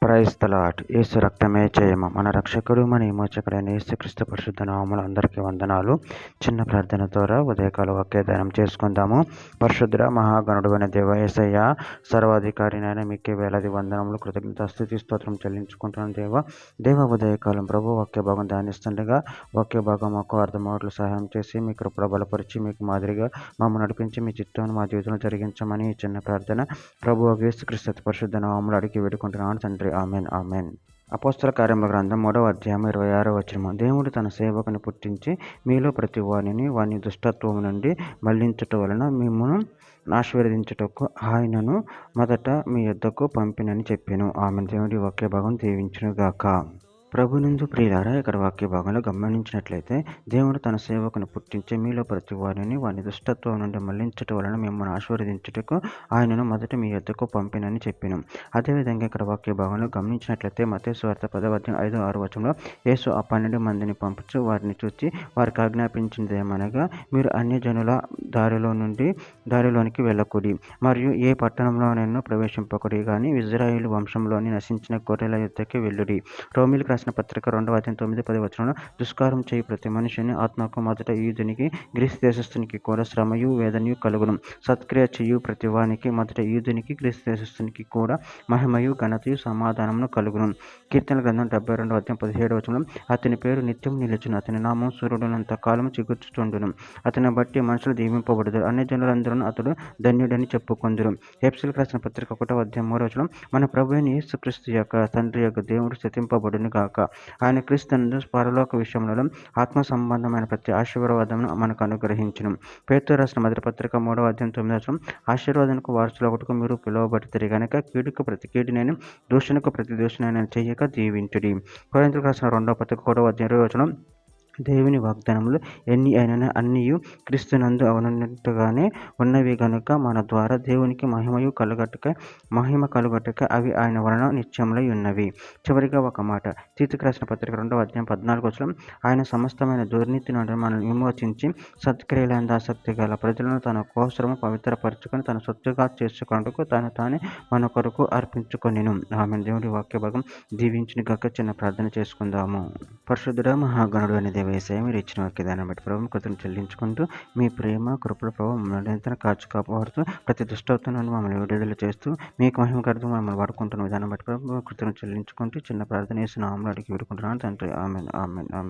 Praise the lord. యేసు రక్తమే జయము. మన రక్షకుడు మన విమోచకుడైన యేసుక్రీస్తు పరిశుద్ధ నామములో అందరికీ వందనాలు. చిన్న ప్రార్థన ద్వారా ఉదయకాల వాక్యదానం చేసుకుందాము. పరిశుద్ధ మహాగణుడైన దేవ యేసయ్య, సర్వాధికారినైన మీకే వేలాది వందనములు, కృతజ్ఞత స్తుతి స్తోత్రం చెల్లించుకుంటున్నాను. దేవ ఉదయకాలం ప్రభు వాక్య భాగం ధ్యానిస్తుండగా వాక్య భాగం మాకు అర్థమవట్లు సహాయం చేసి మీ కృపలో బలపరిచి మీకు మాదిరిగా మమ్మల్ని నడిపించి మీ చిత్తాన్ని మా జీవితంలో జరిగించమని ఈ చిన్న ప్రార్థన ప్రభు యేసుక్రీస్తు పరిశుద్ధ నామములో అడిగి వేడుకుంటున్నాను తండ్రి. Amen amen. అపోస్తల కార్యముల గ్రంథం 3వ అధ్యాయం 26వ వచనము. దేవుడు తన సేవకుని పుట్టించి మీలో ప్రతి వాని దుష్టత్వము నుండి మళ్లించుట వలన మిమ్మును ఆశీర్వదించుటకు ఆయనను మొదట మీ యొద్దకు పంపినని చెప్పెను. ఆమె దేవుడి వాక్య భాగం దీవించునుగాక. ప్రభునందు ప్రియులారా, ఇక్కడ వాక్య భాగంలో గమనించినట్లయితే దేవుడు తన సేవకుని పుట్టించి మీలో ప్రతి వాని దుష్టత్వం నుండి మళ్లించటం వలన మిమ్మల్ని ఆశీర్వదించుటకు ఆయనను మొదట మీ యొద్దకు పంపినని చెప్పిన. అదేవిధంగా ఇక్కడ వాక్య భాగంలో గమనించినట్లయితే మత్తయి సువార్త 10వ అధ్యాయం 5-6 వచనంలో యేసు ఆ 12 మందిని పంపుచు వారిని చూచి వారికి ఆజ్ఞాపించిందేమనగా, మీరు అన్యజనుల దారిలోనికి వెళ్ళకుడి, మరియు ఏ పట్టణంలోనైనా ప్రవేశింపకుడి, కానీ ఇశ్రాయేలు వంశంలోని నశించిన గొర్రెల యొద్దకు వెళ్ళుడి. రోమీయులకు రాసిన పత్రిక 2వ అధ్యాయం 9-10 వచనంలో, దుష్కారం చేయి ప్రతి మనిషిని ఆత్మకు మొదట యూదునికి గ్రీసు దేశస్థునికి కూడా శ్రమయు వేదనయు కలుగును. సత్క్రియ చేయు ప్రతి వానికి మొదట యూదునికి గ్రీసు దేశస్థునికి కూడా మహిమయు ఘనతయు సమాధానమును కలుగును. కీర్తనల గ్రంథం 72వ అధ్యాయం 17వ వచనంలో, అతని పేరు నిత్యం నిలుచును, అతని నామం సూర్యుడునంత కాలము చిగుర్చుచుండును, అతని బట్టి మనుషులు దీవింపబడుదురు, అన్ని జనులందరూ అతడు ధన్యుడని చెప్పుకొందురు. ఎఫెసీయులకు రాసిన పత్రిక 1వ అధ్యాయం 3వ వచనం, మన ప్రభువైన యేసుక్రీస్తు యొక్క తండ్రి యొక్క దేవుడు స్తుతింపబడును గాక. ఆయన క్రీస్తునందు పరలోక విషయములలో ఆత్మ సంబంధమైన ప్రతి ఆశీర్వాదమును మనకు అనుగ్రహించును. పేతురు రాసిన మొదటి పత్రిక 3వ అధ్యాయం 9వ వచనం, ఆశీర్వాదనకు వారసులొకటుకు మీరు పిలువబడితిరి గనుక కీడుకు ప్రతి కీడునైనా దూషణకు ప్రతి దూషణైనా చెయ్యక దీవించుడి. కొరింథీయులకు రాసిన 2వ పత్రిక 1వ అధ్యాయం 20వ వచనం, దేవుని వాగ్దానములు ఎన్ని అయినా అన్నియు క్రీస్తునందు అవునట్టుగానే ఉన్నవి గనుక మన ద్వారా దేవునికి మహిమ కలుగటక అవి ఆయన వలన నిత్యములై ఉన్నవి. చివరిగా ఒక మాట, తీతుకు రాసిన పత్రిక 2వ అధ్యాయం 14వ వచనం, ఆయన సమస్తమైన దుర్నీతి నుండి మనల్ని విమోచించి సత్క్రియలందు ఆసక్తి గల ప్రజలను తన కోసము పవిత్రపరచుకొని తన సొత్తుగా చేసుకొనుటకు తానే మన కొరకు అర్పించుకొనెను. ఆమె దేవుడి వాక్య భాగం దీవించును గాక. చిన్న ప్రార్థన చేసుకుందాము. పరిశుద్ధుడా మహాగణుడు అనే యేసయ్య, మీరు ఇచ్చిన వాక్యదాన్ని బట్టి ప్రభు కృతజ్ఞతలు చెల్లించుకుంటూ మీ ప్రేమ కృపల ప్రభావం మమ్మల్ని కాచు కాపాడుతూ ప్రతి దుష్టత్వం నుండి మమ్మల్ని విడుదల చేస్తూ మీకు మహిమకరంగా మమ్మల్ని వాడుకుంటున్న విధానం బట్టి ప్రభు కృతజ్ఞతలు చెల్లించుకుంటూ చిన్న ప్రార్థన యేసు నామములో అడిగి వేడుకుంటున్నాను తండ్రి. Amen amen amen.